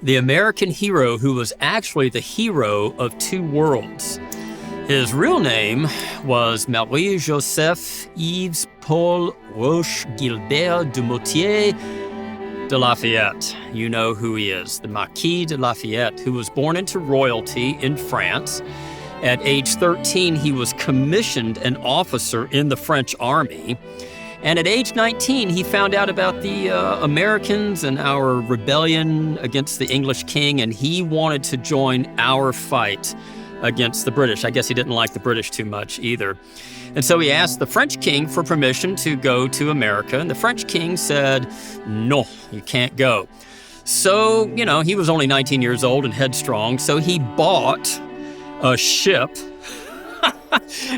the American hero who was actually the hero of two worlds. His real name was Marie-Joseph Yves Paul Roche Gilbert de Motier de Lafayette. You know who he is, the Marquis de Lafayette, who was born into royalty in France. At age 13, he was commissioned an officer in the French army. And at age 19, he found out about the Americans and our rebellion against the English king, and he wanted to join our fight against the British. I guess he didn't like the British too much either. And so he asked the French king for permission to go to America, and the French king said, no, you can't go. So, he was only 19 years old and headstrong, so he bought a ship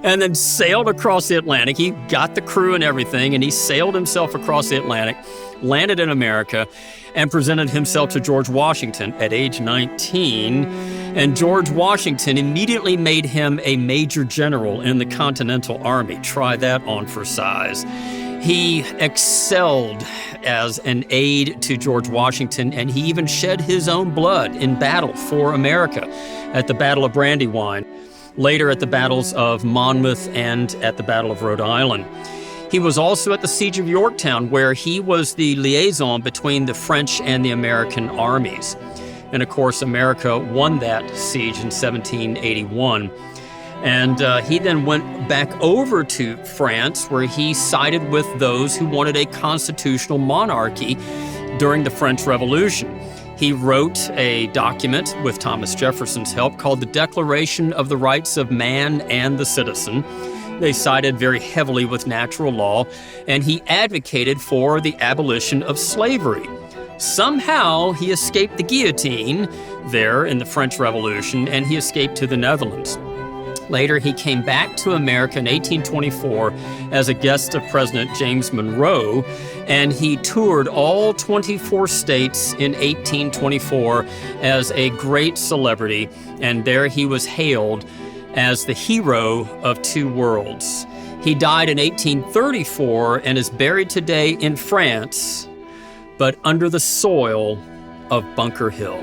and then sailed across the Atlantic. He got the crew and everything, and he sailed himself across the Atlantic, landed in America, and presented himself to George Washington at age 19. And George Washington immediately made him a major general in the Continental Army. Try that on for size. He excelled as an aide to George Washington, and he even shed his own blood in battle for America at the Battle of Brandywine, later at the battles of Monmouth and at the Battle of Rhode Island. He was also at the Siege of Yorktown, where he was the liaison between the French and the American armies. And of course, America won that siege in 1781. And he then went back over to France, where he sided with those who wanted a constitutional monarchy during the French Revolution. He wrote a document with Thomas Jefferson's help called the Declaration of the Rights of Man and the Citizen. They sided very heavily with natural law, and he advocated for the abolition of slavery. Somehow, he escaped the guillotine there in the French Revolution, and he escaped to the Netherlands. Later, he came back to America in 1824 as a guest of President James Monroe, and he toured all 24 states in 1824 as a great celebrity, and there he was hailed as the hero of two worlds. He died in 1834 and is buried today in France, but under the soil of Bunker Hill.